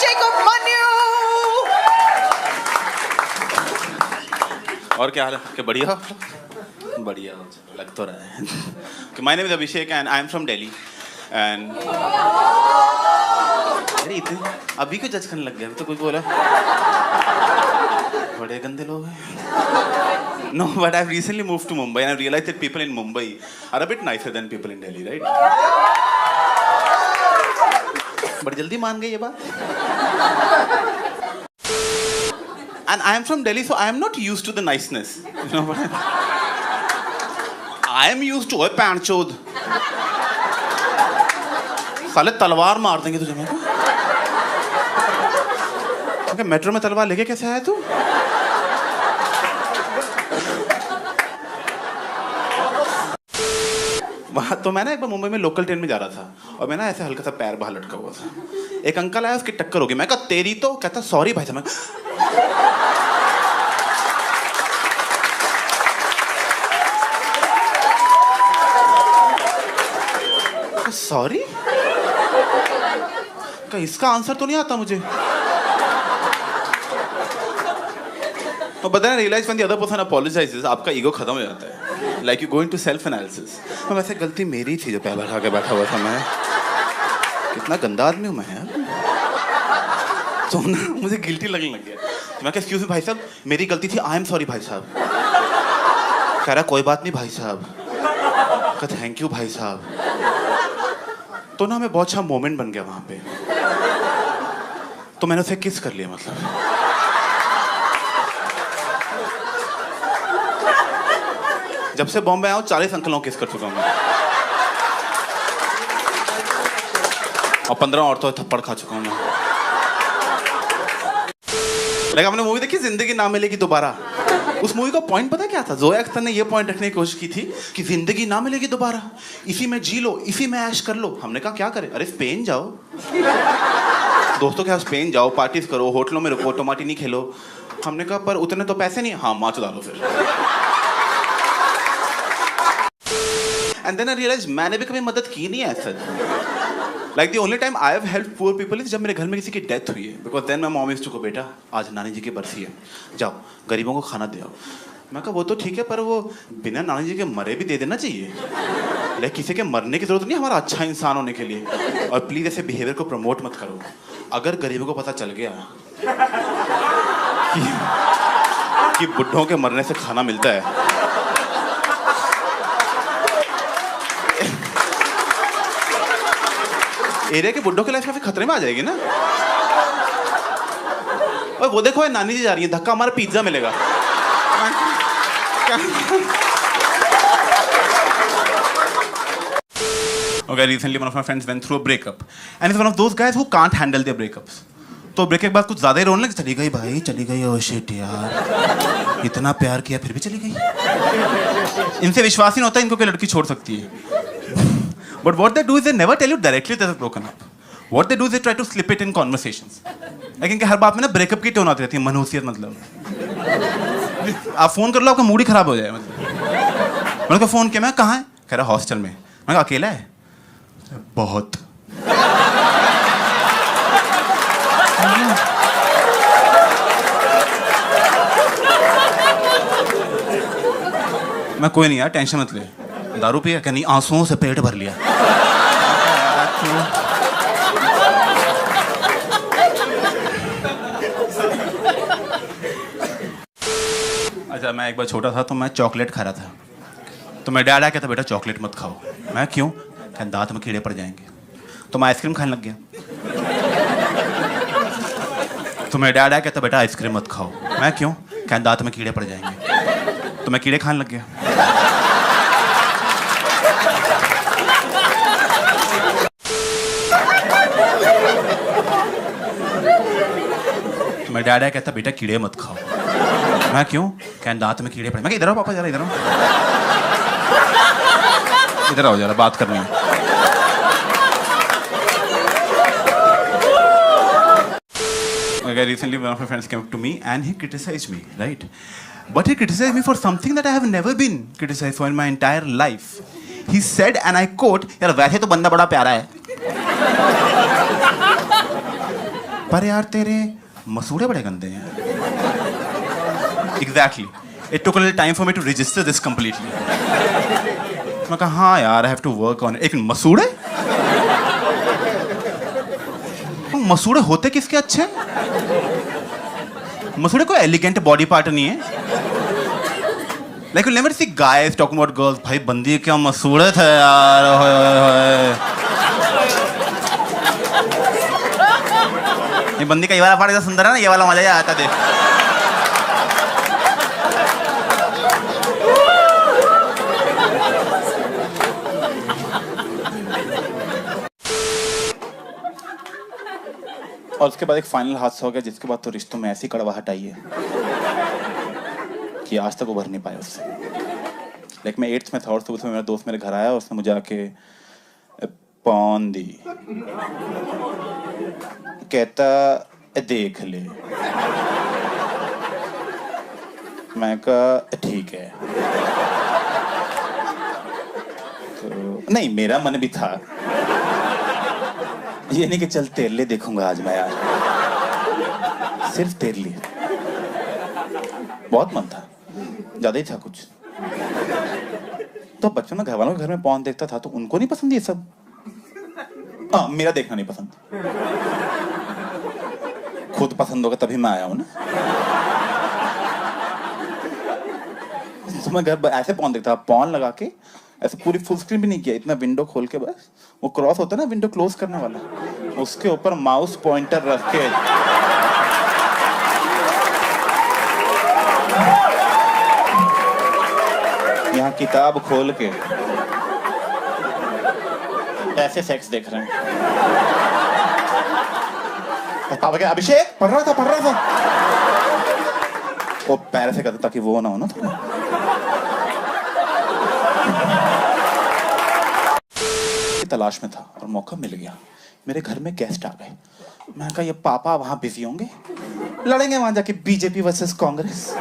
अभिषेक उपमन्यु। और क्या हाल है? क्या बढ़िया बढ़िया लग तो रहा है कि my name is Abhishek and I am from Delhi and अरे इतने अभी क्यों जज करने लग गया? तो कुछ बोला बड़े गंदे लोग हैं। No, but I've recently moved to Mumbai and I've realized that people in Mumbai are a bit nicer than people in Delhi, right? बड़ी जल्दी मान गई ये बात। And I am from Delhi, so I am not used to the niceness. You know what? I am used to a पैंचोद। साले तलवार मार देंगे तुझे मेरे को। ओके, मेट्रो में तलवार लेके कैसे आया तू? वहाँ तो मैं ना एक बार मुंबई में लोकल ट्रेन में जा रहा था और मैं ना ऐसे हल्का सा पैर बाहर लटका हुआ था। एक अंकल आया, उसकी टक्कर हो गई। मैं कहा तेरी तो, कहता सॉरी भाई साहब। सॉरी का इसका आंसर तो नहीं आता मुझे। तो but then I realize when the other person apologizes, आपका ईगो खत्म हो जाता है। Like you go into self analysis. तो वैसे गलती मेरी थी जो पैर भर के बैठा हुआ था मैं। कितना गंदा आदमी हूँ मैं यार। तो ना मुझे गिल्टी लगने लग गया। तो मैं कहा एक्सक्यूज मी भाई साहब, मेरी गलती थी, आई एम सॉरी भाई साहब। कह रहा कोई बात नहीं भाई साहब। कहा थैंक यू भाई साहब। तो ना मैं बहुत अच्छा मोमेंट बन गया वहां पे। तो मैंने उसे किस कर लिया मतलब। जब से बॉम्बे आया हूँ 40 अंकलों किस कर चुका हूँ मैं। और 15 औरतों थप्पड़ खा चुका हूँ मैं। लेकिन आपने मूवी देखी जिंदगी ना मिलेगी दोबारा? उस मूवी का पॉइंट पता क्या था? जोया अख्तर ने ये पॉइंट रखने की कोशिश की थी कि जिंदगी ना मिलेगी दोबारा, इसी में जी लो, इसी में ऐश कर लो। हमने कहा क्या करें? अरे स्पेन जाओ। दोस्तों के साथ स्पेन जाओ, पार्टीज करो, होटलों में रुको, टमाटी नहीं खेलो। हमने कहा पर उतने तो पैसे नहीं। हाँ माच डालो फिर। एंड देन आई रियलाइज मैंने भी कभी मदद की नहीं है ऐसा। Like the only time I have help poor people is जब मेरे घर में किसी की डेथ हुई है। Because then my mom used to go, बेटा आज नानी जी की बरसी है, जाओ गरीबों को खाना दे आओ। मैं कहा वो तो ठीक है, पर वो बिना नानी जी के मरे भी दे देना चाहिए। लाइक किसी के मरने की जरूरत नहीं हमारा अच्छा इंसान होने के लिए। और प्लीज ऐसे बिहेवियर को प्रमोट मत करो। अगर गरीबों को पता चल गया कि बुढ़ों के मरने से खाना मिलता है, एरिया के बुड्ढों की लाइफ काफी खतरे में आ जाएगी ना। और वो देखो नानी जी जा रही है, धक्का हमारा पिज्जा मिलेगा। Okay, recently one of my friends went through a breakup and he's one of those guys who can't handle their breakups. तो ब्रेक के बाद कुछ ज्यादा ही रोने लगे। चली गई भाई, चली गई। ओह शिट यार, इतना प्यार किया फिर भी चली गई। इनसे विश्वास ही नहीं होता इनको कोई लड़की छोड़ सकती है। But what they do is they never tell you directly that they're broken up. What they do is they try to slip it in conversations. लेकिन हर बात में ना ब्रेकअप की टोन आती रहती है, मनहूसियत मतलब। आप फोन कर लो, आपका मूड ही खराब हो जाए मतलब। मैंने कहा फोन किया, मैं कहाँ है? कह रहा हॉस्टल में। मैं कहा अकेला है? बहुत। मैं कोई नहीं यार, टेंशन मत ले। दारू पिया? क्या नहीं, आंसुओं से पेट भर लिया। अच्छा, मैं एक बार छोटा था तो मैं चॉकलेट खा रहा था। तो मैं डैड आया, कहता बेटा चॉकलेट मत खाओ। मैं क्यों? क्या दांत में कीड़े पड़ जाएंगे। तो मैं आइसक्रीम खाने लग गया। तो मैं डैड आया, कहता बेटा आइसक्रीम मत खाओ। मैं क्यों? क्या दांत में कीड़े पड़ जाएंगे। तो मैं कीड़े खाने लग गया। मैं डैड आया, कहता बेटा कीड़े मत खाओ। मैं क्यों? क्या दांत में कीड़े पड़े। मैं इधर आओ पापा, जरा इधर आओ, इधर आओ जरा, बात करनी है। Okay, recently one of my friends came up to me and he criticized me, right? But he criticized me for something that I have never been criticized for in my entire life. He said, and I quote, यार वैसे तो बंदा बड़ा प्यारा है। पर यार तेरे मसूड़े बड़े गंदे हैं। Exactly, it took a little time for me to register this completely. मैं कहा हाँ यार, I have to work on it. एक मसूड़े, मसूड़े होते किसके अच्छे? मसूड़े कोई एलिगेंट बॉडी पार्ट नहीं है। Like never see guys talking about girls, भाई बंदी क्या मसूड़े थे यार। ये बंदी का ये वाला पार्ट इतना सुंदर है ना, ये वाला मजा ही आता देख। और उसके बाद एक फाइनल हादसा हो गया, जिसके बाद तो रिश्तों में ऐसी कड़वाहट आई है कि आज तक उभर नहीं पाया उससे। लाइक मैं 8th में था और सुबह से मेरा दोस्त मेरे घर आया और उसने मुझे आके पौन दी, कहता देख ले। मैं कहा ठीक है। तो नहीं, मेरा मन भी था, ये नहीं कि चल तेरे लिए देखूंगा आज मैं यार, सिर्फ तेरे लिए। बहुत मन था, ज्यादा ही था कुछ। तो बचपन में घर वालों के घर में पॉर्न देखता था तो उनको नहीं पसंद ये सब। हाँ, मेरा देखना नहीं पसंद। खुद पसंद होगा तभी मैं आया हूं ना। तो मैं घर ऐसे पॉर्न देखता, पॉर्न लगा के ऐसे पूरी फुल स्क्रीन भी नहीं किया, इतना विंडो खोल के बस वो क्रॉस होता है ना विंडो क्लोज करने वाला, उसके ऊपर माउस पॉइंटर रख के यहाँ किताब खोल के ऐसे सेक्स देख रहे हैं। पापा क्या अभिषेक पढ़ रहा था वो पैर से करता ताकि वो ना हो ना थोड़ा। तलाश में था और मौका मिल गया। मेरे घर में गेस्ट आ गए। मैं कहा ये पापा वहां बिजी होंगे, लड़ेंगे वहां जाके बीजेपी वर्सेस कांग्रेस,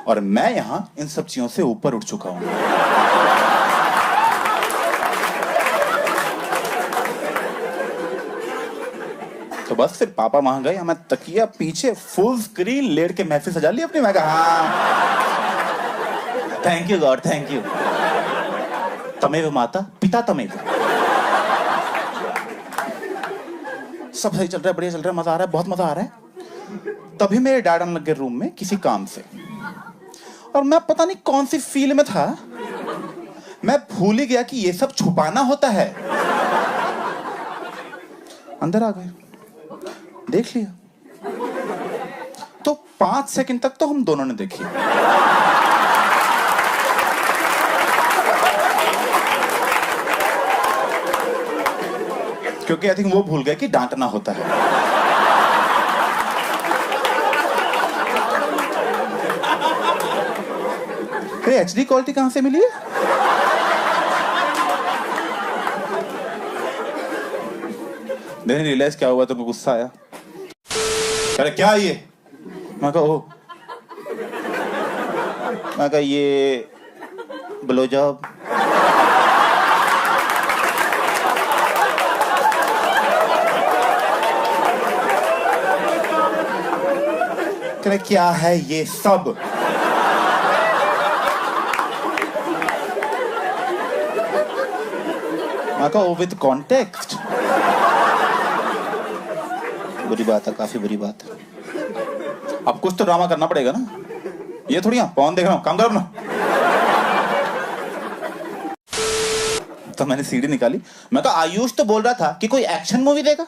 और मैं यहां इन सब चीजों से ऊपर उठ चुका हूं। तो बस फिर पापा वहां गए, मैं तकिया पीछे फुल स्क्रीन लेट के महफिल सजा ली अपनी। मैं कहा हाँ, thank you God, thank you. तमेव माता पिता तमेव। सब सही चल रहा है, बढ़िया चल रहा है, मजा आ रहा है, बहुत मजा आ रहा है। तभी मेरे डैड आने लग गए रूम में किसी काम से, और मैं पता नहीं कौन सी फील में था, मैं भूल ही गया कि ये सब छुपाना होता है। अंदर आ गए, देख लिया। तो 5 सेकंड तक तो हम दोनों ने देखी। क्योंकि आई थिंक वो भूल गए कि डांटना होता है। फिर एचडी क्वालिटी कहां से मिली है? मैंने रियलाइज क्या हुआ, तो गुस्सा आया। अरे क्या ये? मैं कहा ये ब्लो जॉब। क्या है ये सब? मैं कहा विद कॉन्टेक्स्ट। बुरी बात है, काफी बुरी बात है। अब कुछ तो ड्रामा करना पड़ेगा ना, ये थोड़ी पॉर्न देख रहा हूं, काम करो ना। तो मैंने सीडी निकाली। मैं कहा आयुष तो बोल रहा था कि कोई एक्शन मूवी देगा,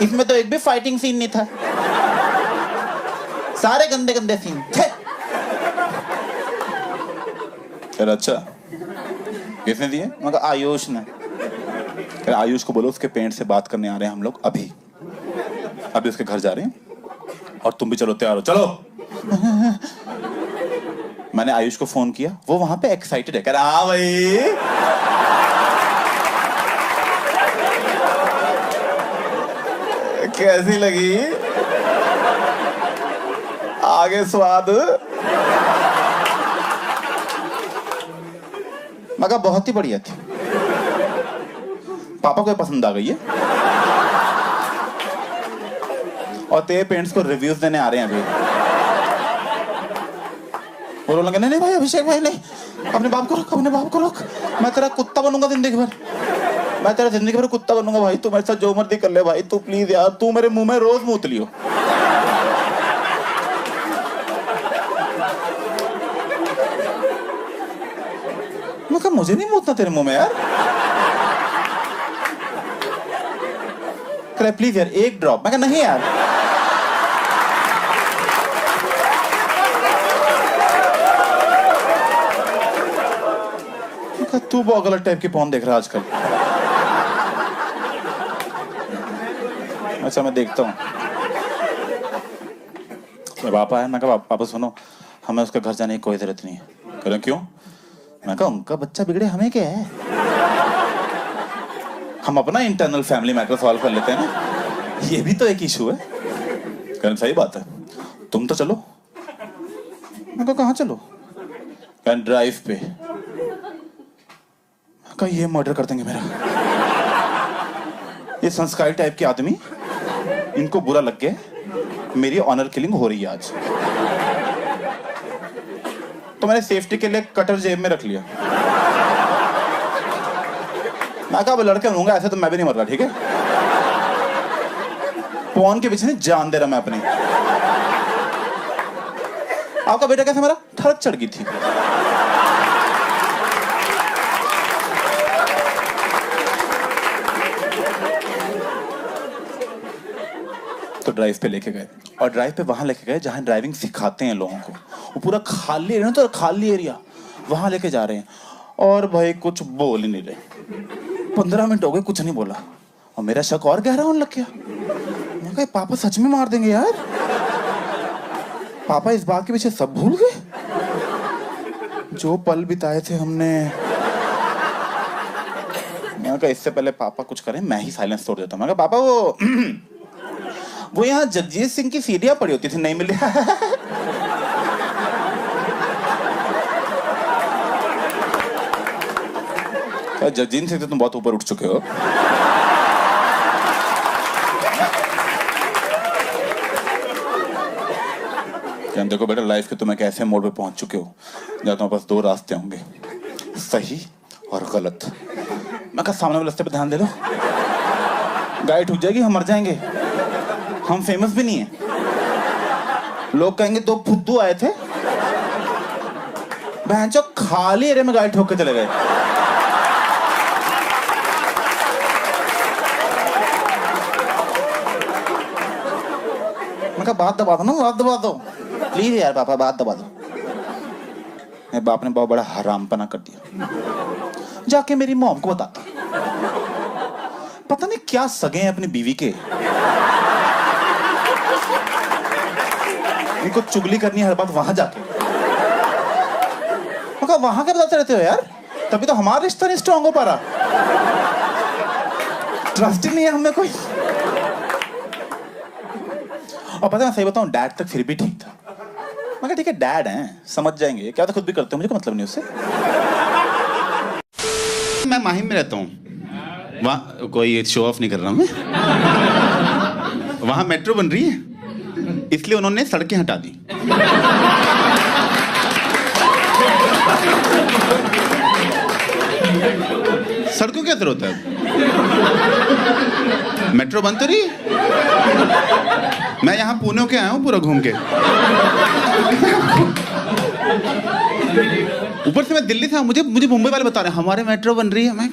इसमें तो एक भी फाइटिंग सीन नहीं था, सारे गंदे गंदे सीन थे। फिर अच्छा किसने दिए? मैं कहा आयुष ने। फिर आयुष को बोलो उसके पेरेंट्स से बात करने आ रहे हैं हम लोग, अभी उसके घर जा रहे हैं, और तुम भी चलो, तैयार हो, चलो। मैंने आयुष को फोन किया, वो वहां पे एक्साइटेड है, कह रहा हाँ भाई। कैसी लगी आगे स्वाद? मैं कहा बहुत ही बढ़िया थी, पापा को पसंद आ गई है। और तेरे पेरेंट्स को रिव्यूज देने आ रहे हैं अभी। वो लगे नहीं भाई अभिषेक भाई नहीं, अपने बाप को रोक, अपने बाप को रोक, मैं तेरा कुत्ता बनूंगा जिंदगी भर, मैं तेरा जिंदगी भर कुत्ता बनूंगा भाई, तू मेरे साथ जो मर्जी कर ले भाई, तू प्लीज यार, तू मेरे मुंह में रोज मूत लियो। मैं कहा मुझे नहीं मूतना तेरे मुंह में यार, कह प्लीज यार एक ड्रॉप। मैं कहा नहीं यार। तू बहुत गलत टाइप की पॉर्न देख रहा है आजकल। अच्छा मैं देखता हूँ। पापा है, मैं कहा पापा सुनो, हमें उसके घर जाने की कोई जरूरत नहीं है। कह रहे क्यों? मैं कहा उनका बच्चा बिगड़े हमें क्या है, हम अपना इंटरनल फैमिली मैटर सॉल्व कर लेते हैं ना, ये भी तो एक इशू है। कह रहे सही बात है, तुम तो चलो। मैं कहा कहाँ चलो? कह ड्राइव पे। कहा ये मर्डर कर देंगे मेरा, ये संस्कारी टाइप के आदमी, इनको बुरा लग गया, मेरी ऑनर किलिंग हो रही है आज। तो मैंने सेफ्टी के लिए कटर जेब में रख लिया। मैं कहा लड़के रहूंगा ऐसे तो मैं भी नहीं मर रहा, ठीक है? पॉन के पीछे नहीं जान दे रहा मैं अपनी। आपका बेटा कैसे मरा? ठड़क चढ़ गई थी। तो ड्राइव पे लेके गए, और ड्राइव पे वहां लेके गए जहां ड्राइविंग सिखाते हैं लोगों को। वो पूरा खाली एरिया, तो खाली एरिया, वहां लेके जा रहे हैं। और भाई कुछ बोल ही नहीं रहे। 15 मिनट हो गए कुछ नहीं बोला, और मेरा शक और गहरा होने लग गया। मैं कहा पापा सच में मार देंगे यार, पापा इस बात के पीछे सब भूल गए जो पल बिताए थे हमने। मैं कहा इससे पहले पापा कुछ करें मैं ही साइलेंस तोड़ देता हूं। मैं कहा पापा वो यहाँ जगजीत सिंह की सीढ़ियां पड़ी होती थी, नहीं मिली। जगजीत सिंह से तुम बहुत ऊपर उठ चुके हो। देखो बेटा लाइफ के तुम एक ऐसे मोड़ पे पहुंच चुके हो जहां तुम्हारे पास 2 रास्ते होंगे, सही और गलत। मैं कहा सामने वाले रास्ते पे ध्यान दे लो, गाड़ी ठुक जाएगी, हम मर जाएंगे, हम फेमस भी नहीं है, लोग कहेंगे 2 फुद्दू आए थे बहनचो खाली एरिया में गाड़ी ठोक के चले गए। मैं कहा बात दबा दो ना, बात दबा दो प्लीज यार पापा, बात दबा दो। मेरे बाप ने बहुत बड़ा हरामपना कर दिया। जाके मेरी मॉम को बताता, पता नहीं क्या सगे हैं अपनी बीवी के, इनको चुगली करनी है हर बात वहां जाके। मगर वहां क्या बताते रहते हो यार, तभी तो हमारा रिश्ता नहीं स्ट्रांग हो पा रहा, ट्रस्ट ही नहीं है हमें कोई। और पता है सही बताऊं, डैड तक फिर भी ठीक था। मगर ठीक है डैड हैं, समझ जाएंगे, क्या तो खुद भी करते हो, मुझे कोई मतलब नहीं उससे। मैं माहिम में रहता हूँ, वहाँ कोई शो ऑफ नहीं कर रहा मैं, वहाँ मेट्रो बन रही है इसलिए उन्होंने सड़कें हटा दी। सड़कों क्या जरूरत है, मेट्रो बंद तो नहीं। मैं यहाँ पुणे के आया हूँ पूरा घूम के, ऊपर से मैं दिल्ली से, मुझे मुंबई वाले बता रहे हैं हमारे मेट्रो बन रही है। मैं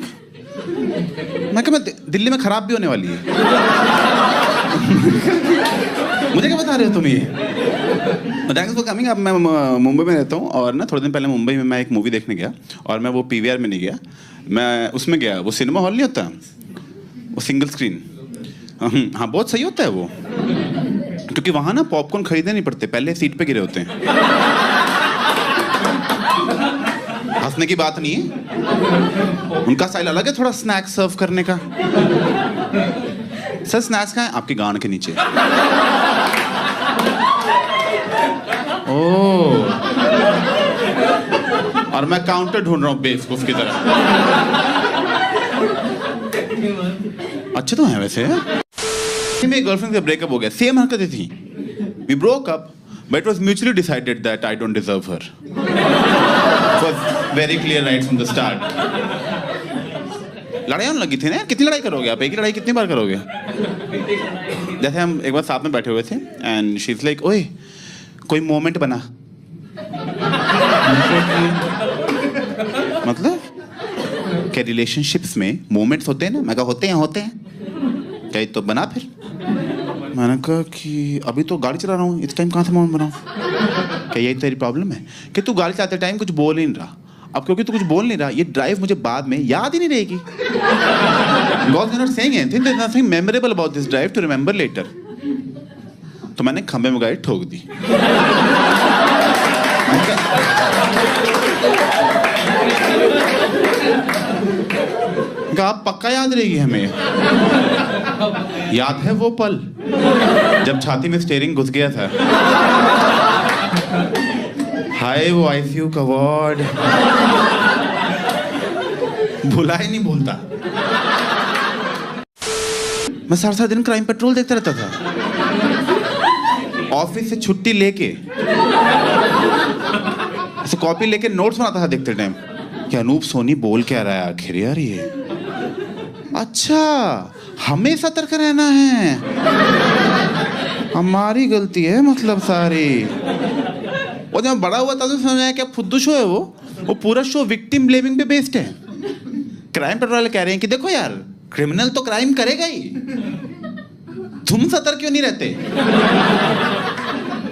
दिल्ली में खराब भी होने वाली है। मुझे क्या बता रहे हो तुम ये? Thanks for coming. अब मैं मुंबई में रहता हूँ, और ना थोड़े दिन पहले मुंबई में मैं एक मूवी देखने गया, और मैं वो PVR में नहीं गया, मैं उसमें गया, वो सिनेमा हॉल नहीं होता, वो सिंगल स्क्रीन। हाँ बहुत सही होता है वो, क्योंकि वहाँ ना पॉपकॉर्न खरीदने नहीं पड़ते, पहले सीट पे गिरे होते हैं। हंसने की बात नहीं है, उनका स्टाइल अलग है थोड़ा स्नैक्स सर्व करने का। सर स्नैक्स कहाँ है? आपकी गांड के नीचे। ओह, और मैं काउंटर ढूंढ रहा हूँ बेवकूफ की तरह। अच्छे तो हैं वैसे। मेरी गर्लफ्रेंड से ब्रेकअप हो गया, सेम हरकतें थी। We broke up but it was mutually decided that I don't deserve her. It was very clear right from the start. लड़ाई होने लगी थी ना, कितनी लड़ाई करोगे आप, एक ही लड़ाई कितनी बार करोगे? जैसे हम एक बार साथ में बैठे हुए थे एंड शी इज लाइक, ओए कोई मोमेंट बना। मतलब क्या रिलेशनशिप्स में मोमेंट्स होते हैं ना? मैं कहा होते हैं क्या, तो बना फिर। मैंने कहा कि अभी तो गाड़ी चला रहा हूँ, इस टाइम कहाँ से मोमेंट बनाऊँ? क्या यही तेरी प्रॉब्लम है कि तू गाड़ी चलाते टाइम कुछ बोल ही नहीं रहा? अब क्योंकि तू कुछ बोल नहीं रहा, ये ड्राइव मुझे बाद में याद ही नहीं रहेगी। God is not saying anything, there is nothing memorable about this drive to remember later. तो मैंने खंबे में गाड़ी ठोक दी। आप पक्का याद रहेगी हमें। याद है वो पल जब छाती में स्टीयरिंग घुस गया था। हाय वो आईसीयू का वार्ड, भुला ही नहीं भूलता। मैं सारा दिन क्राइम पेट्रोल देखता रहता था। ऑफिस से छुट्टी लेके ऐसे कॉपी लेके नोट्स बनाता था देखते टाइम कि अनूप सोनी बोल क्या रहा है आखिर यार ये। अच्छा हमें सतर्क रहना है, हमारी गलती है मतलब सारी। और जब बड़ा हुआ था तो समझा क्या फुद्दू शो है वो पूरा शो विक्टिम ब्लेमिंग पे बेस्ड है। क्राइम पेट्रोल वाले कह रहे हैं कि देखो यार क्रिमिनल तो क्राइम करेगा ही, तुम सतर्क क्यों नहीं रहते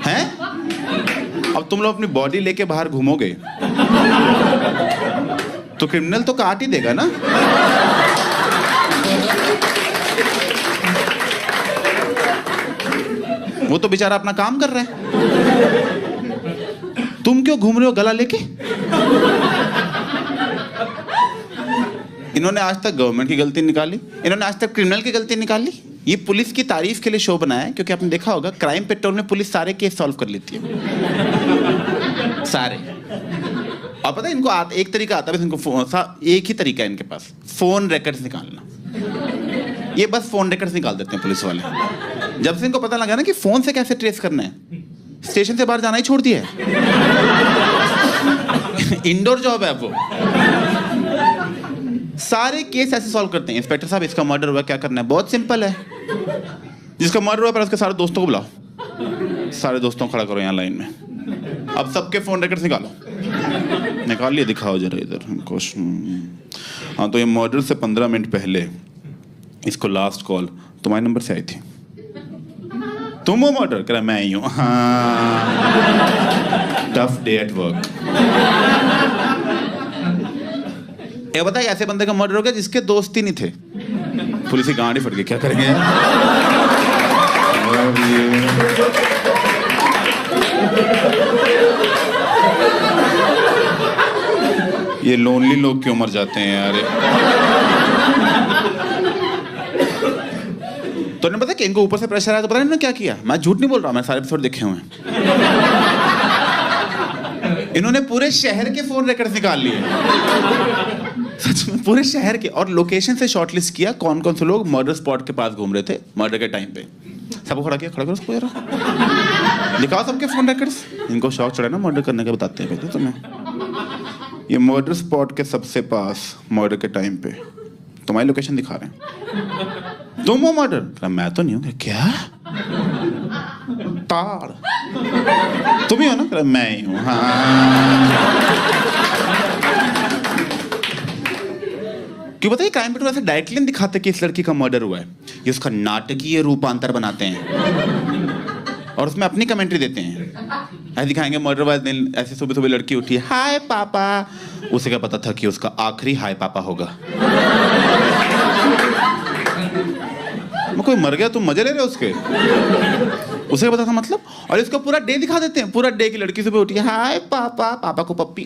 हैं? अब तुम लोग अपनी बॉडी लेके बाहर घूमोगे तो क्रिमिनल तो काट ही देगा ना। वो तो बेचारा अपना काम कर रहा है, तुम क्यों घूम रहे हो गला लेके? इन्होंने आज तक गवर्नमेंट की गलती निकाली, इन्होंने आज तक क्रिमिनल की गलती निकाली। ये पुलिस की तारीफ के लिए शो बनाया है क्योंकि आपने देखा होगा क्राइम पेट्रोल में पुलिस सारे केस सॉल्व कर लेती है, सारे। और पता है इनको एक तरीका आता है, इनको एक ही तरीका है इनके पास, फोन रिकॉर्ड्स निकालना। ये बस फोन रिकॉर्ड्स निकाल देते हैं पुलिस वाले। जब से इनको पता लगा ना कि फोन से कैसे ट्रेस करना है, स्टेशन से बाहर जाना ही छोड़ दिया है। इंडोर जॉब है वो। सारे केस ऐसे सॉल्व करते हैं। इंस्पेक्टर साहब इसका मर्डर हुआ, क्या करना है? बहुत सिंपल है, जिसका मर्डर हुआ पर उसके सारे दोस्तों को बुलाओ, सारे दोस्तों को खड़ा करो यहाँ लाइन में। अब सबके फोन रिकॉर्ड्स निकाल लिए, दिखाओ जरा इधर हमको। हाँ तो ये मर्डर से 15 मिनट पहले इसको लास्ट कॉल तुम्हारे नंबर से आई थी। तुम वो मर्डर करा? मैं ही हूँ। हाँ टफ डे एट वर्क। ये बताइए ऐसे बंदे का मर्डर हो गया जिसके दोस्त ही नहीं थे, पुलिस की गाड़ी फट गई, क्या करेंगे? ये लोनली लोग क्यों मर जाते हैं यार? तो पता कि इनको ऊपर से प्रेशर आया तो पता नहीं क्या किया। मैं झूठ नहीं बोल रहा, मैं सारे एपिसोड देखे हुए हैं। इन्होंने पूरे शहर के फोन रिकॉर्ड्स निकाल लिए, सच में पूरे शहर के, और लोकेशन से शॉर्टलिस्ट किया कौन कौन से लोग मर्डर स्पॉट के पास घूम रहे थे मर्डर के टाइम पे। सबको खड़ा किया, खड़ा करो उसको यार, दिखाओ सबके फोन रिकॉर्ड्स। इनको शौक चढ़ा ना मर्डर करने का, बताते हैं पहले तुम्हें। ये मर्डर स्पॉट के सबसे पास मर्डर के टाइम पे तुम्हारी लोकेशन दिखा रहे हैं। तुम हो मर्डर? मैं तो नहीं हूँ। क्या ताड़ तुम ही हो ना? मैं ही हूँ। हाँ क्यों बताइए क्राइम पेट्रोल ऐसे डायरेक्टली नहीं दिखाते कि इस लड़की का मर्डर हुआ है, ये उसका नाटकीय रूपांतर बनाते हैं और उसमें अपनी कमेंट्री देते हैं। ऐसे दिखाएंगे मर्डर वाले दिन ऐसे सुबह सुबह लड़की उठी, हाय पापा, उसे क्या पता था कि उसका आखिरी हाय पापा होगा। कोई मर गया तुम मजे ले रहे हो उसके, उसे पता था मतलब। और इसको पूरा डे दिखा देते हैं, पूरा डे की लड़की सुबह उठी, हाय पापा, पापा को पप्पी,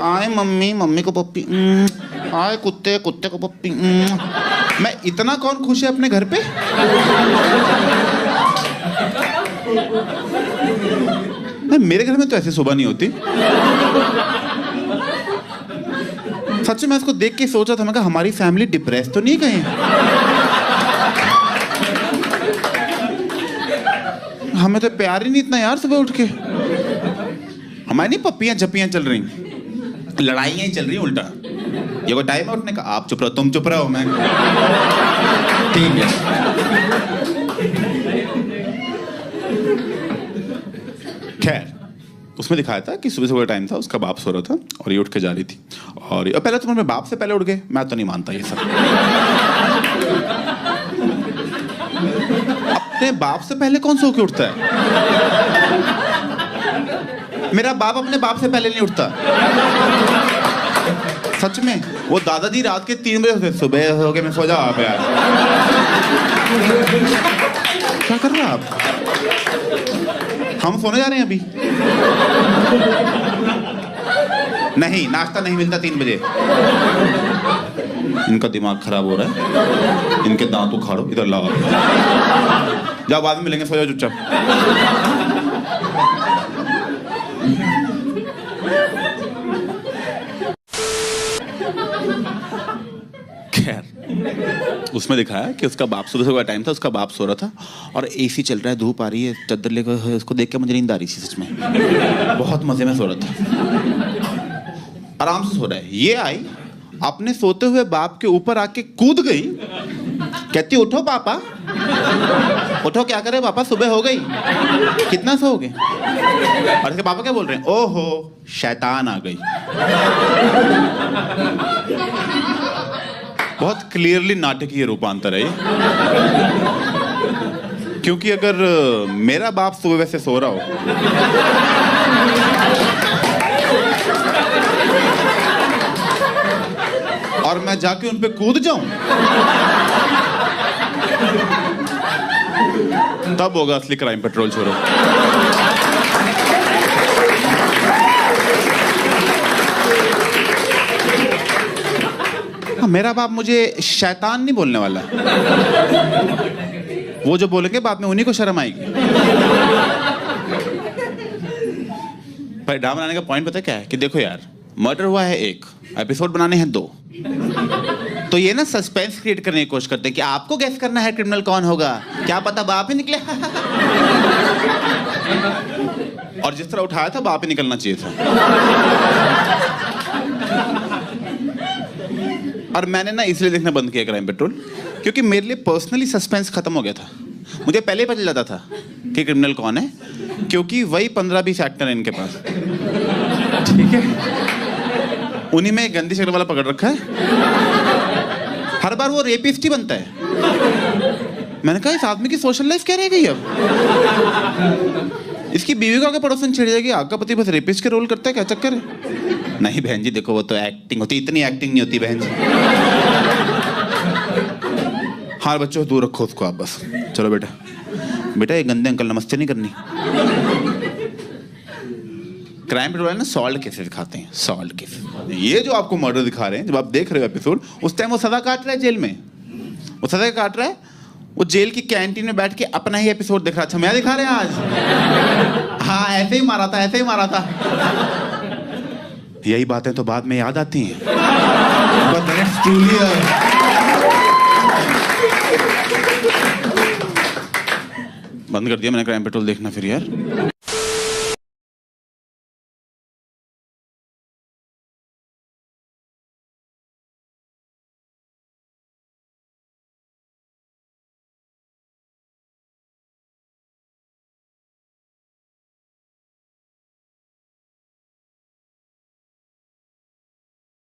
आए मम्मी, मम्मी को पप्पी, आए कुत्ते, कुत्ते को पप्पी। मैं इतना कौन खुश है अपने घर पे? नहीं, मेरे घर में तो ऐसे सुबह नहीं होती। सच में मैं इसको देख के सोचा था, मैं कहा हमारी फैमिली डिप्रेस तो नहीं कहीं। हमें तो प्यार ही नहीं इतना यार सुबह उठ के। हमारी नहीं पप्पियां झप्पियां चल रही, लड़ाइयां ही चल रही उल्टा। ये कोई टाइम है उठने का? आप चुप रहो, तुम चुप रहो, मैं ठीक है। खैर उसमें दिखाया था कि सुबह सुबह टाइम था, उसका बाप सो रहा था और ये उठ के जा रही थी। और पहले तो बाप से पहले उठ गए, मैं तो नहीं मानता ये सब। अपने बाप से पहले कौन सो के उठता है? मेरा बाप अपने बाप से पहले नहीं उठता, सच में। वो दादाजी रात के 3 बजे सुबह हो गए, मैं सो जाओ आप यार। क्या कर रहे हैं आप? हम सोने जा रहे हैं अभी। नहीं, नाश्ता नहीं मिलता 3 बजे। इनका दिमाग खराब हो रहा है, इनके दांत उखाड़ो, इधर लाओ। जाओ, बाद में मिलेंगे, सो जाओ चुपचाप। खैर उसमें दिखाया कि उसका बाप, सुबह सुबह टाइम था, उसका बाप सो रहा था और एसी चल रहा है, धूप आ रही है, चादर लेकर। उसको देख के मुझे नींद आ रही थी सच में, बहुत मजे में सो रहा था, आराम से सो रहा है। ये आई अपने सोते हुए बाप के ऊपर आके कूद गई, कहती उठो पापा, उठो, क्या करे पापा, सुबह हो गई, कितना सोओगे? और इसके पापा क्या बोल रहे हैं? ओहो शैतान आ गई। बहुत क्लियरली नाटकीय रूपांतर है ये। क्योंकि अगर मेरा बाप सुबह वैसे सो रहा हो और मैं जाके उन पे कूद जाऊं, तब होगा असली क्राइम पेट्रोल छोड़ो। मेरा बाप मुझे शैतान नहीं बोलने वाला, वो जो बोलेंगे बाद में उन्हीं को शर्म आएगी। भाई ड्रामा बनाने का पॉइंट पता क्या है कि देखो यार, मर्डर हुआ है 1, एपिसोड बनाने हैं 2, तो ये ना सस्पेंस क्रिएट करने की कोशिश करते हैं कि आपको गेस करना है क्रिमिनल कौन होगा, क्या पता बाप ही निकले। और जिस तरह उठाया था बाप ही निकलना चाहिए था। और मैंने ना इसलिए देखना बंद किया क्राइम पेट्रोल, क्योंकि मेरे लिए पर्सनली सस्पेंस खत्म हो गया था। मुझे पहले ही पता चल जाता था कि क्रिमिनल कौन है, क्योंकि वही 15-20 एक्टर हैं इनके पास, ठीक है? उन्हीं में गंदी शक्ल वाला पकड़ रखा है, हर बार वो रेपिस्ट ही बनता है। मैंने कहा इस आदमी की सोशल लाइफ क्या रह गई अब? इसकी बीवी को आगे पड़ोसन छिड़ जाएगी, आपका पति बस रेपिस्ट के रोल करता है, क्या चक्कर है? नहीं बहन जी देखो, वो तो एक्टिंग होती, इतनी एक्टिंग नहीं होती बहन जी। हाँ बच्चों दूर रखो उसको आप बस। चलो बेटा, बेटा ये गंदे अंकल नमस्ते नहीं करनी। क्राइम पेट्रोल है ना, सॉल्ट केसेस दिखाते हैं, सॉल्ट केसेस। ये जो आपको मर्डर दिखा रहे हैं, जब आप देख रहे हो एपिसोड, उस टाइम वो सजा काट रहा है जेल में, वो सजा काट रहा है, वो जेल की कैंटीन में बैठ के अपना ही एपिसोड दिख रहा। अच्छा मैं दिखा रहे हैं आज? हाँ ऐसे ही मारा था, ऐसे ही मारा था। यही बातें तो बाद में याद आती हैं। बंद कर दिया मैंने क्राइम पेट्रोल देखना फिर यार।